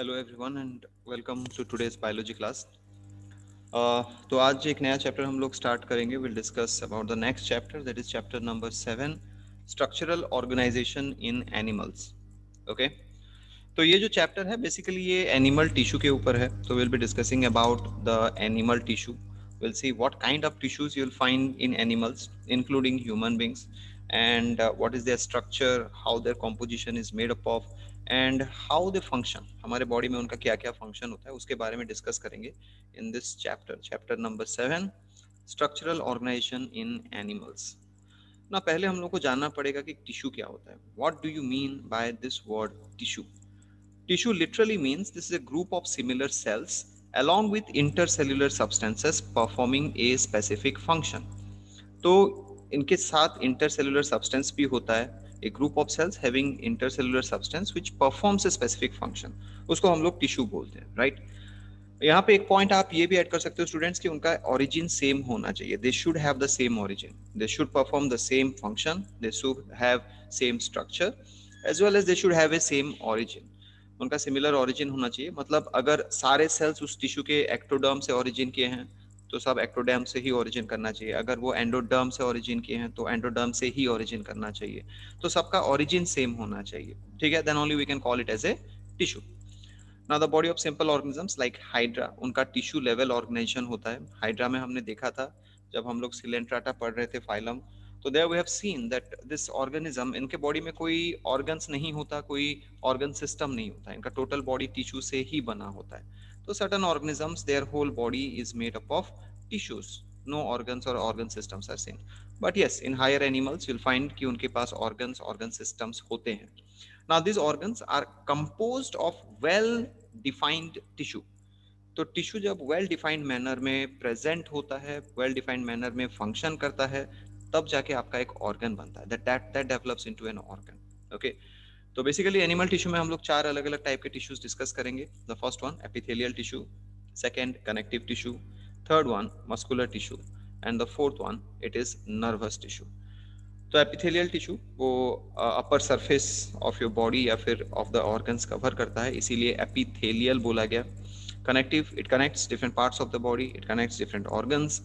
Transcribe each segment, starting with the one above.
Hello everyone and welcome to today's biology class. तो आज एक नया चैप्टर हम लोग स्टार्ट करेंगे। Will discuss about the next chapter, that is chapter number 7, structural organisation in animals. Okay, तो ये जो चैप्टर है बेसिकली ये एनिमल टिश्यू के ऊपर है। तो will be discussing about the animal tissue. Will see what kind of tissues you will find in animals including human beings, and what is their structure, how their composition is made up of, and how they function. हमारे body में उनका क्या क्या function होता है उसके बारे में डिस्कस करेंगे in this chapter, chapter number 7, structural organisation in animals. ना पहले हम लोग को जानना पड़ेगा कि टिश्यू क्या होता है। What do you mean by this word tissue? Tissue literally means this is a group of similar cells along with intercellular substances performing a specific function. तो इनके साथ intercellular substance भी होता है, a group of cells having intercellular substance which performs a specific function, उसको हम लोग tissue बोलते हैं, राइट। यहाँ पे एक पॉइंट आप ये भी ऐड कर सकते हो स्टूडेंट्स कि उनका ओरिजिन सेम होना चाहिए। They should have the same origin, they should perform the same function, they should have same structure as well as they should have a same origin. उनका सिमिलर ओरिजिन होना चाहिए। मतलब अगर सारे सेल्स उस tissue के एक्टोडर्म से origin किए हैं तो सब एक्टोडर्म से ही ओरिजिन करना चाहिए। अगर वो एंडोडर्म से ओरिजिन किए हैं तो एंडोडर्म से ही ओरिजिन करना चाहिए। तो सबका ओरिजिन सेम होना चाहिए, ठीक है। Then only we can call it as a tissue. Now the body of simple organisms like hydra, उनका टिश्यू लेवल ऑर्गेनाइजेशन होता है। हाइड्रा में हमने देखा था जब हम लोग सिलेंट्राटा पढ़ रहे थे फाइलम, तो there we have seen that this organism, इनके बॉडी में कोई ऑर्गन्स नहीं होता, कोई ऑर्गन सिस्टम नहीं होता, इनका टोटल बॉडी टिश्यू से ही बना होता है। तो certain organisms their whole body is made up of tissues, no organs और organ systems are seen. But yes, in higher animals you will find कि उनके पास ऑर्गन्स, ऑर्गन सिस्टम्स होते हैं। Now these organs are composed of well defined tissue. तो tissue जब well defined manner में present होता है, वेल डिफाइंड मैनर में फंक्शन करता है, तब जाके आपका एक ऑर्गन बनता है, that develops into an organ. Okay, तो बेसिकली एनिमल टिश्यू में हम लोग चार अलग अलग टाइप के टिश्यूज डिस्कस करेंगे। The first one epithelial tissue, second connective tissue, third one muscular tissue, and the fourth one it is nervous tissue. तो एपिथेलियल टिश्यू वो upper surface of your body या फिर ऑफ द ऑर्गन्स कवर करता है, इसीलिए epithelial बोला गया। Connective, it connects different parts of the body, it connects different organs.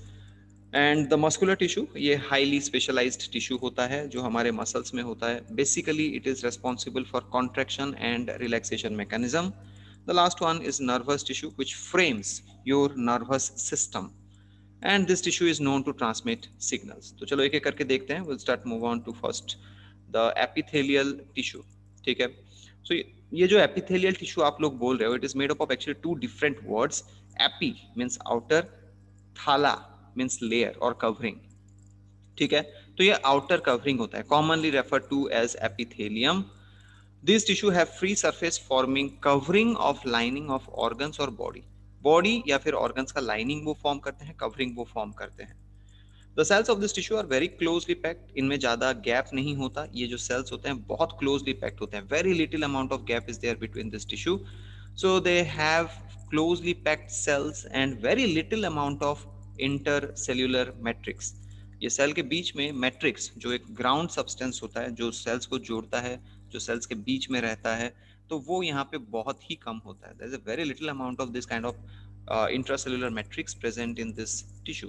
And the muscular tissue, ये हाईली स्पेशलाइज्ड टिश्यू होता है जो हमारे मसल्स में होता है। Basically it is responsible for contraction and relaxation mechanism. The last one is nervous tissue which frames your nervous system, and this tissue is known to transmit signals. तो चलो एक एक करके देखते हैं। we'll start move on to first the epithelial tissue, ठीक है। so ये जो epithelial tissue आप लोग बोल रहे हो, it is made up of actually two different words. epi means outer, thala means layer or covering, ठीक है। तो ये outer covering होता है, commonly referred to as epithelium. These tissue have free surface forming covering of lining of organs और body. Body या फिर organs का लाइनिंग वो फॉर्म करते हैं, कवरिंग वो फॉर्म करते हैं। The cells of this tissue are very closely packed, इनमें ज्यादा गैप नहीं होता। ये जो सेल्स होते हैं बहुत क्लोजली पैक्ड होते हैं, very little amount of gap is there between this tissue. So they have closely packed cells and very little amount of intercellular matrix. ये सेल के बीच में मैट्रिक्स, जो एक ग्राउंड सब्सटेंस होता है जो सेल्स को जोड़ता है, जो सेल्स के बीच में रहता है, तो वो यहाँ पे बहुत ही कम होता है। There is a very little amount of this kind of intracellular matrix present in this tissue.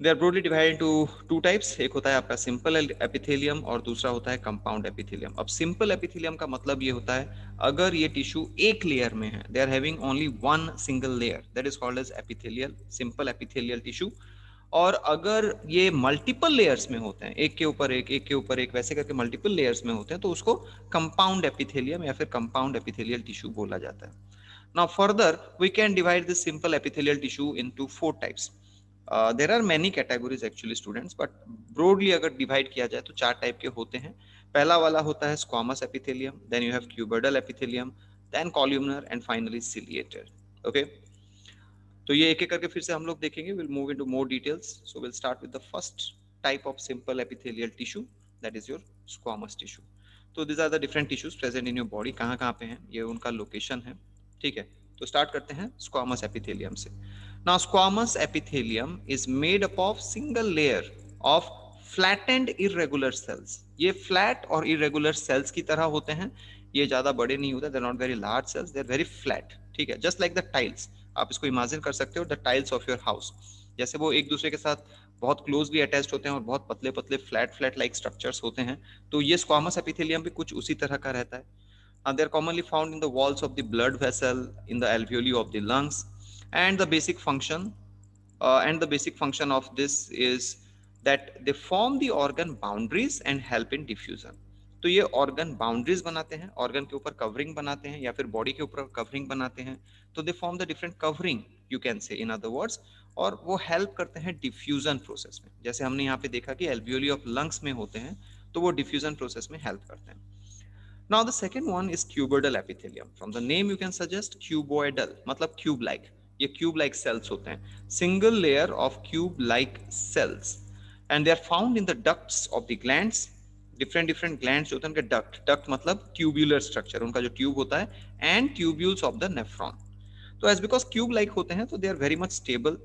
They are broadly divided into two types. एक होता है आपका सिंपल एपिथेलियम और दूसरा होता है कंपाउंड एपिथेलियम। अब सिंपल एपिथेलियम का मतलब ये होता है अगर ये टिश्यू एक लेयर में है, they are having only one single layer, that is called as epithelial, simple epithelial tissue. और अगर ये मल्टीपल लेयर्स में होते हैं, एक के ऊपर एक, एक के ऊपर एक, वैसे करके मल्टीपल लेयर्स में होते हैं, तो उसको कंपाउंड एपिथेलियम या फिर कंपाउंड एपिथेलियल टिश्यू बोला जाता है। Now further, we can divide this simple epithelial tissue into four types. There are many categories actually students, but broadly अगर divide किया जाए तो चार टाइप के होते हैं। पहला वाला होता है squamous epithelium, then you have cuboidal epithelium, then columnar and finally ciliated. Okay, तो ये एक एक करके फिर से हम लोग देखेंगे। We'll move into more details. So we'll start with the first type of simple epithelial tissue, that is your squamous tissue. तो these are the different tissues present in your body. कहाँ कहाँ पे हैं, ये उनका लोकेशन है, ठीक है। तो स्टार्ट करते हैं स्क्वामस एपिथेलियम से। Now squamous epithelium is made up of single layer of flattened irregular cells. ये फ्लैट और इरेगुलर सेल्स की तरह होते हैं। ये ज्यादा बड़े नहीं होते, they are not very large cells, they are very flat, ठीक है, जस्ट लाइक द टाइल्स। आप इसको इमेजिन कर सकते हो the tiles of your house, जैसे वो एक दूसरे के साथ बहुत क्लोजली अटैच्ड होते हैं और बहुत पतले पतले फ्लैट फ्लैट लाइक स्ट्रक्चर्स होते हैं, तो ये स्क्वामस एपिथेलियम भी कुछ उसी तरह का रहता है. They are commonly found in the walls of the blood vessel, in the alveoli of the lungs, and the basic function of this is that they form the organ boundaries and help in diffusion. तो ये organ boundaries बनाते हैं, organ के ऊपर covering बनाते हैं या फिर बॉडी के ऊपर कवरिंग बनाते हैं, तो they form the different covering, you can से इन अदर वर्ड्स, और वो हेल्प करते हैं डिफ्यूजन प्रोसेस में. जैसे हमने यहाँ पे देखा कि एल्वियोली ऑफ लंग्स में होते हैं, तो वो डिफ्यूजन प्रोसेस में हेल्प करते हैं. Now the second one is cuboidal epithelium. From the name you can suggest cuboidal, मतलब cube like. ये cube like cells होते हैं. Single layer of cube like cells, and they are found in the ducts of the glands. different glands होते हैं उनके duct मतलब tubular structure, उनका जो tube होता है, and tubules of the nephron. तो as because cube like होते हैं तो they are very much stable,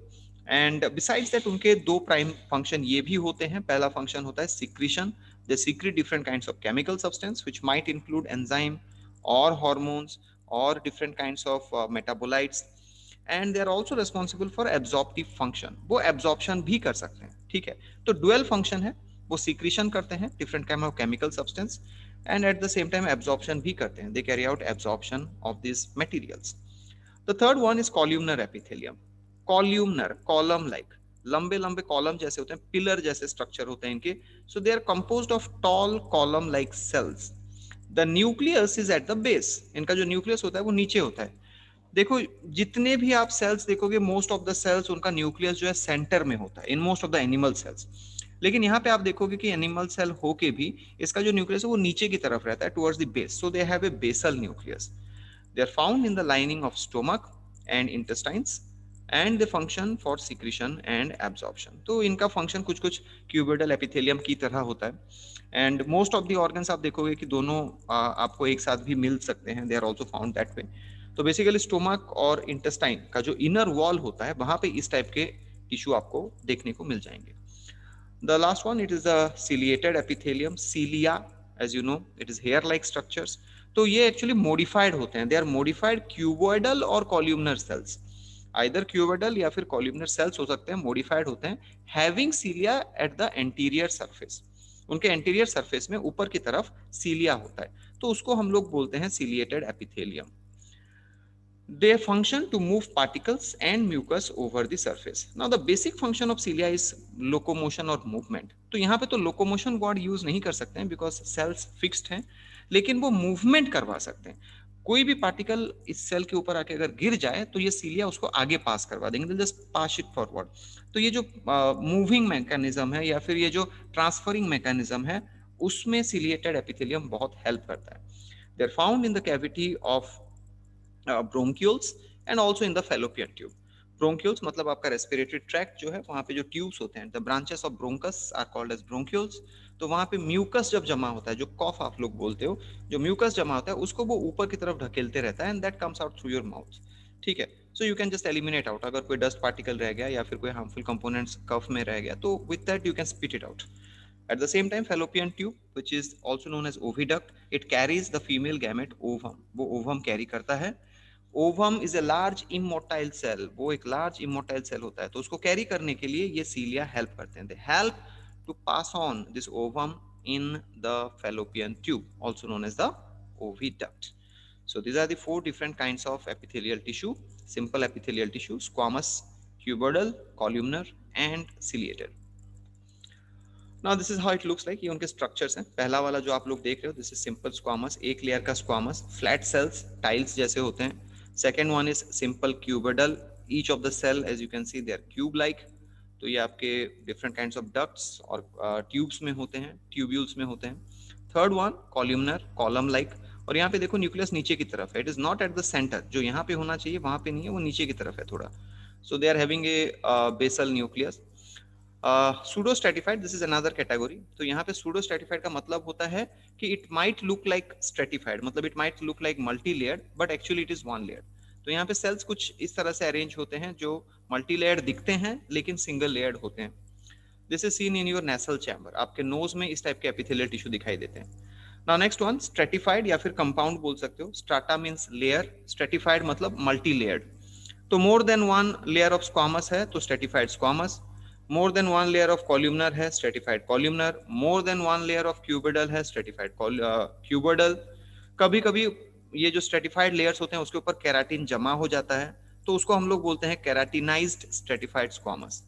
and besides that उनके दो प्राइम फंक्शन ये भी होते हैं. पहला फंक्शन होता है secretion. They secrete different kinds of chemical substance which might include enzyme or hormones or different kinds of metabolites, and they are also responsible for absorptive function. वो absorption भी कर सकते हैं, ठीक है. तो dual function है, वो secretion करते हैं different kind of chemical substance, and at the same time absorption भी करते हैं. They carry out absorption of these materials. The third one is columnar epithelium. Columnar, column like, लंबे लंबे कॉलम जैसे होते हैं, पिलर जैसे स्ट्रक्चर होते हैं इनके. So they are composed of tall column like cells. The nucleus is at the base. इनका जो न्यूक्लियस होता है वो नीचे होता है. देखो, जितने भी आप सेल्स देखोगे, मोस्ट ऑफ द सेल्स उनका न्यूक्लियस जो है सेंटर में होता है in most of the animal cells. लेकिन यहाँ पे आप देखोगे कि एनिमल सेल होके भी इसका जो न्यूक्लियस है वो नीचे की तरफ रहता है, towards the base. So they have a basal nucleus. They are found in the lining of stomach and intestines, and they function for secretion and absorption. तो इनका फंक्शन कुछ कुछ क्यूबिडल एपिथेलियम की तरह होता है. And most of the organs आप देखोगे कि दोनों आपको एक साथ भी मिल सकते हैं. They are also found that way. तो बेसिकली स्टोमक और इंटेस्टाइन का जो इनर वॉल होता है वहां पे इस टाइप के टिश्यू आपको देखने को मिल जाएंगे. The last one, it is the ciliated epithelium, cilia, as you know, it is hair-like structures. तो ये actually modified होते हैं. They are modified cuboidal और columnar cells. Either cuboidal या फिर columnar cells हो सकते हैं, modified होते हैं, having cilia at the anterior surface. उनके anterior surface में ऊपर की तरफ cilia होता है, तो उसको हम लोग बोलते हैं ciliated epithelium. They function to move particles and mucus over the surface. Now the basic function of cilia is locomotion or movement. तो यहाँ पे तो locomotion word use नहीं कर सकते हैं because cells fixed हैं, लेकिन वो movement करवा सकते हैं. कोई भी पार्टिकल इस सेल के ऊपर आके अगर गिर जाए तो ये सीलिया उसको आगे पास करवा देंगे, जस्ट पास इट फॉरवर्ड. तो ये जो मूविंग मैकेनिज्म है या फिर ये जो ट्रांसफरिंग मैकेनिज्म है, उसमें सिलिएटेड एपिथेलियम बहुत हेल्प करता है. They are found in the cavity of bronchioles and also in the fallopian tube. Bronchioles मतलब आपका respiratory tract जो है, वहाँ पे जो tubes होते हैं, the branches of bronchus are called as bronchioles. तो वहाँ पे mucus जब जमा होता है, जो cough आप लोग बोलते हो, जो mucus जमा होता है उसको वो ऊपर की तरफ ढकेलते रहता है, and that comes out through your mouth. ठीक है, so you can just eliminate out. अगर कोई dust particle रह गया या फिर कोई harmful components cough में रह गया, तो with that you can spit it out. At the same time, fallopian tube, which is also known as oviduct, it carries the female gamete ovum. वो ovum carry करता है. Ovum is a large immotile cell, वो एक large immotile cell होता है, तो उसको carry करने के लिए ये सीलिया हेल्प करते हैं. They help to pass on this ovum in the fallopian tube, also known as the oviduct. So these are the four different kinds of epithelial tissue: simple epithelial tissue, squamous, cuboidal, columnar and ciliated. Now this is how it looks like. ये उनके structures हैं. पहला वाला जो आप लोग देख रहे हो, दिस इज सिंपल स्क्वामस, एक लेयर का स्क्वामस, फ्लैट सेल्स, टाइल्स जैसे होते हैं. Second one is simple cuboidal. Each of the cell, as you can see, they are cube-like. तो ये आपके different kinds of ducts और tubes में होते हैं, tubules में होते हैं. Third one, columnar, column-like. और यहाँ पे देखो न्यूक्लियस नीचे की तरफ है. It is not at the center. जो यहाँ पे होना चाहिए वहाँ पे नहीं है, वो नीचे की तरफ है थोड़ा. So they are having a basal nucleus. Pseudo stratified, this is another category. तो यहाँ पे pseudo stratified का मतलब होता है कि it might look like stratified, मतलब it might look like multi-layered, but actually it is one layered. तो यहाँ पे cells कुछ इस तरह से arrange होते हैं जो multi-layered दिखते हैं लेकिन single layered होते हैं. This is seen in your nasal chamber. आपके nose में इस टाइप के epithelial tissue दिखाई देते हैं. नाउ नेक्स्ट वन स्ट्रेटिफाइड या फिर कंपाउंड बोल सकते हो. स्ट्राटा मींस लेयर, स्ट्रेटिफाइड मतलब मल्टी लेयर्ड. तो more than one layer of squamous है तो stratified squamous. More than one layer of columnar है stratified columnar. More than one layer of cuboidal है स्ट्रेटिफाइड क्यूबिडल. कभी कभी ये जो स्ट्रेटिफाइड लेयर्स होते हैं उसके ऊपर केराटिन जमा हो जाता है तो उसको हम लोग बोलते हैं केराटिनाइज्ड स्ट्रेटिफाइड स्क्वामस.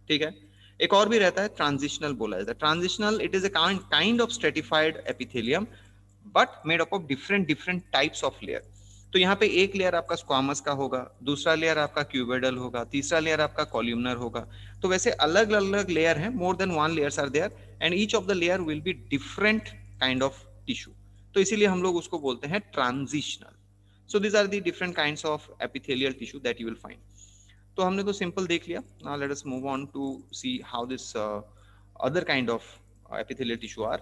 ठीक है. एक और भी रहता है ट्रांजिशनल बोला जाता है. Transitional it is a kind of stratified epithelium but made up of different different types of layer. तो यहाँ पे एक लेयर आपका स्क्वामस का होगा, दूसरा लेयर आपका क्यूबिडल होगा, तीसरा लेयर आपका कॉल्यूमनर होगा. तो वैसे अलग अलग लेयर हैं, more than one layers are there and each of the layer will be different kind of tissue. तो इसीलिए हम लोग उसको बोलते हैं transitional. So these are the different kinds of epithelial tissue that you will find. तो हमने तो सिंपल देख लिया. Now let us move on to see how this other kind of epithelial tissue are.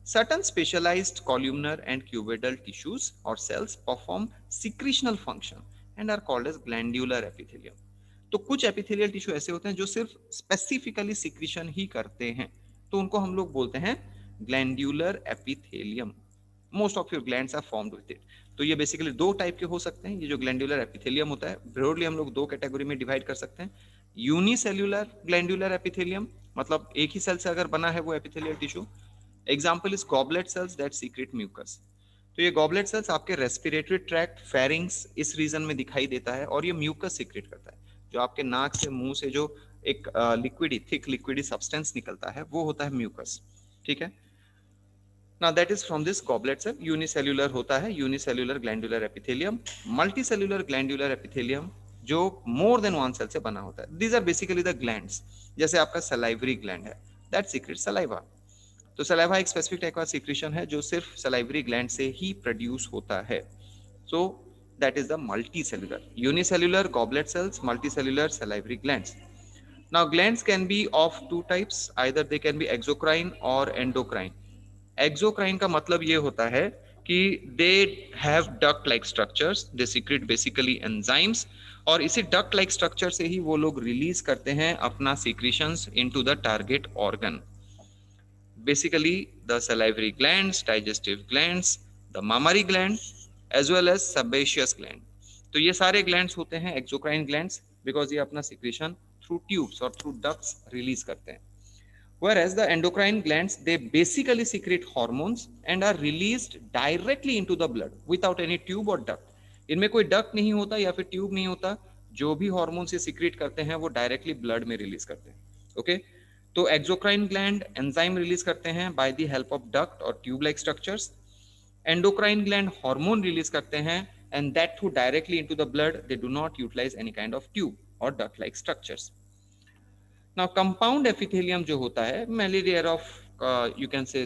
Certain specialized columnar and cuboidal tissues or cells perform secretional function and are called as glandular epithelium. तो कुछ epithelial tissue ऐसे होते हैं जो सिर्फ specifically secretion ही करते हैं तो उनको हम लोग बोलते हैं glandular epithelium. Most of your glands are formed with it. तो ये बेसिकली दो टाइप के हो सकते हैं. ये जो ग्लैंड्यूलर एपिथेलियम होता है ब्रॉडली हम लोग दो कैटेगरी में डिवाइड कर सकते हैं. यूनिसेल्युलर ग्लैंड्यूलर एपिथेलियम मतलब एक ही सेल से अगर बना है वो epithelial tissue. Example is goblet cells that secrete mucus. तो ये गॉबलेट सेल्स आपके रेस्पिरेटरी ट्रैक्ट फेरिंग्स इस रीजन में दिखाई देता है और ये म्यूकस सीक्रेट करता है. जो आपके नाक से मुंह से जो एक लिक्विडी थिक लिक्विडी सब्सटेंस निकलता है वो होता है म्यूकस. ठीक है. Now that is from this goblet cell. Unicellular होता है unicellular glandular epithelium. Multicellular glandular epithelium जो मोर देन वन सेल से बना होता है. These are basically the glands. जैसे आपका सलाइवरी ग्लैंड है दैट सीक्रेट सलाइवा. तो सलाइवा एक स्पेसिफिक टाइप का सीक्रेशन है जो सिर्फ सलाइवरी ग्लैंड से ही प्रोड्यूस होता है. So that is the multicellular. Unicellular goblet cells, multicellular salivary glands. Now glands can be of two types. Either they can be exocrine or endocrine. Exocrine का मतलब ये होता है कि they have duct like structures, they secret basically enzymes और इसी duct like structure से ही वो लोग रिलीज करते हैं अपना secretions into the target organ. Basically the salivary glands, digestive glands, the mammary gland as well as sebaceous gland. तो ये सारे ग्लैंड्स होते हैं एक्सोक्राइन ग्लैंड्स बिकॉज ये अपना सीक्रेशन थ्रू ट्यूब्स और थ्रू डक्ट्स रिलीज करते हैं. Whereas the endocrine glands, they basically secrete hormones and are released directly into the blood without any tube or duct. इनमें कोई डक्ट नहीं होता या फिर ट्यूब नहीं होता. जो भी हार्मोन से सीक्रेट करते हैं वो डायरेक्टली ब्लड में रिलीज करते हैं. ओके. तो एक्सोक्राइन ग्लैंड एंजाइम रिलीज करते हैं by the help of duct और tube like structures. Endocrine gland hormone release करते हैं and that through directly into the blood. They do not utilize any kind of tube और duct like structures. Now compound epithelium जो होता है mainly layer of you can say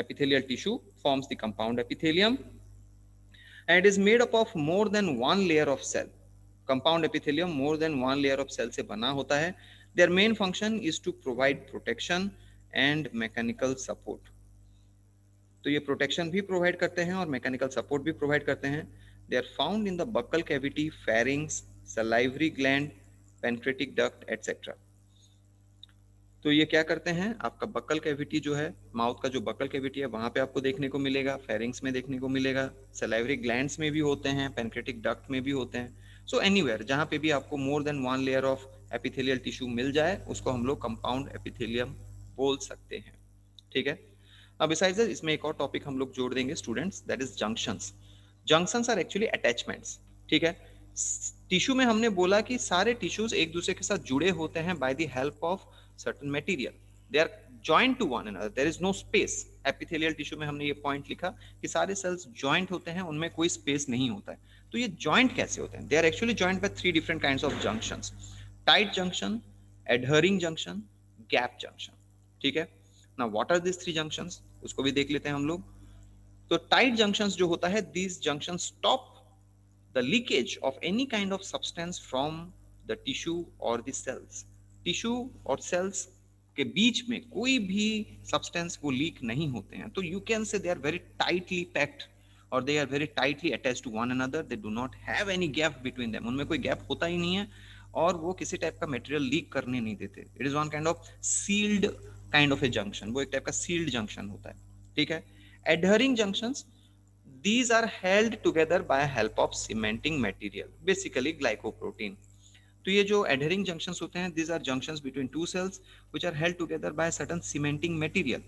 epithelial tissue forms the compound epithelium and it is made up of more than one layer of cell. Compound epithelium more than one layer of cell से बना होता है. Their main function is to provide protection and mechanical support. तो ये protection भी provide करते हैं और मैकेनिकल सपोर्ट भी प्रोवाइड करते हैं. They are found in the buccal cavity, pharynx, salivary gland, pancreatic duct, etc. तो ये क्या करते हैं आपका बक्कल कैविटी जो है माउथ का जो बक्कल कैविटी है वहां पे आपको देखने को मिलेगा, फेरिंग्स में देखने को मिलेगा, सलाइवरी ग्लैंड्स में भी होते हैं, पैनक्रेटिक डक्ट में भी होते हैं. सो एनीवेयर जहां पे भी आपको more than one layer of epithelial tissue मिल जाए उसको हम लोग कंपाउंड एपिथेलियम बोल सकते हैं. ठीक है. अब बिसाइड्स इसमें एक और टॉपिक हम लोग जोड़ देंगे students, that is junctions. Junctions are actually attachments. ठीक है. टिश्यू में हमने बोला कि सारे टिश्यूज एक दूसरे के साथ जुड़े होते हैं by the help of certain material. They are joined to one another. There is no space. Epithelial tissue में हमने ये पॉइंट लिखा कि सारे सेल्स जॉइंट होते हैं, उनमें कोई स्पेस नहीं होता है. तो ये जॉइंट कैसे होते हैं? They are actually joined by three different kinds of junctions. Tight junction, adhering junction, gap junction. ठीक है. Now what are these three junctions? उसको भी देख लेते हैं हम लोग. तो tight junctions जो होता है, these junctions stop the leakage of any kind of substance from the tissue or the cells. Tissue और सेल्स के बीच में कोई भी सब्सटेंस वो लीक नहीं होते हैं. तो you can say they are very tightly packed और they are very tightly attached to one another. They do not have any gap between them. उनमें कोई गैप होता ही नहीं है और वो किसी टाइप का मटेरियल लीक करने नहीं देते. It is one kind of sealed kind of a junction. वो एक टाइप का सील्ड जंक्शन होता है. ठीक है. Adhering junctions, these are held together by help of cementing material, basically glycoprotein. तो ये जो adhering junctions होते हैं, these are junctions between two cells which are held together by certain cementing material.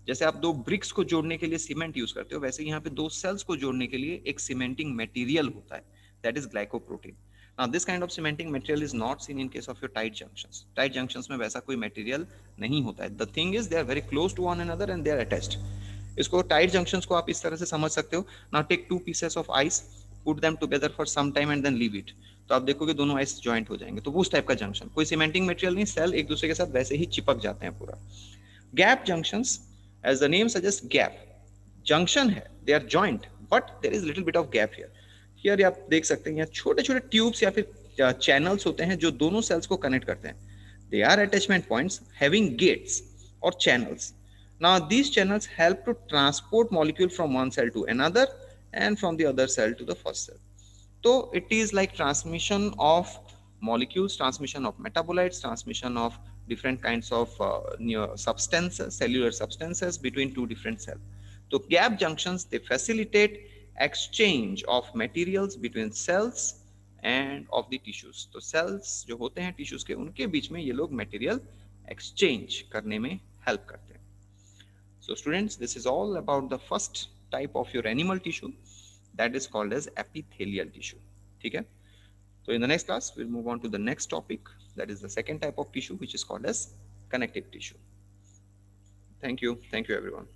जैसे आप दो ब्रिक्स को जोड़ने के लिए सीमेंट यूज करते हो, वैसे यहाँ पे दो सेल्स को जोड़ने के लिए एक सीमेंटिंग मटेरियल होता है, that is glycoprotein. Now this kind of cementing material is not seen in case of your tight junctions. Tight junctions में वैसा कोई material नहीं होता है. The thing is they are very close to one another and they are attached. इसको tight junctions को आप इस तरह से समझ सकते हो. Now take two pieces of ice, put them together for some time and then leave it. तो आप देखोगे दोनों आइस ज्वाइंट हो जाएंगे. तो उस टाइप का जंक्शन, कोई सीमेंटिंग मटेरियल नहीं, सेल एक दूसरे के साथ वैसे ही चिपक जाते हैं पूरा. Gap junctions, as the name suggest, gap junction है, they are joint but there is little bit of gap here. Here आप देख सकते हैं यहाँ छोटे छोटे ट्यूब्स या फिर चैनल्स होते हैं जो दोनों सेल्स को कनेक्ट करते हैं. They are attachment points having gates और channels. Now these channels help to transport molecule from one cell to another and from the other cell to the first cell. So it is like transmission of molecules, transmission of metabolites, transmission of different kinds of substances, cellular substances between two different cells. So gap junctions, they facilitate exchange of materials between cells and of the tissues. तो cells जो होते हैं tissues के, उनके बीच में ये लोग material exchange करने में help करते हैं. So students, this is all about the first type of your animal tissue, that is called as epithelial tissue. ठीक है? So in the next class, we'll move on to the next topic, that is the second type of tissue, which is called as connective tissue. Thank you everyone.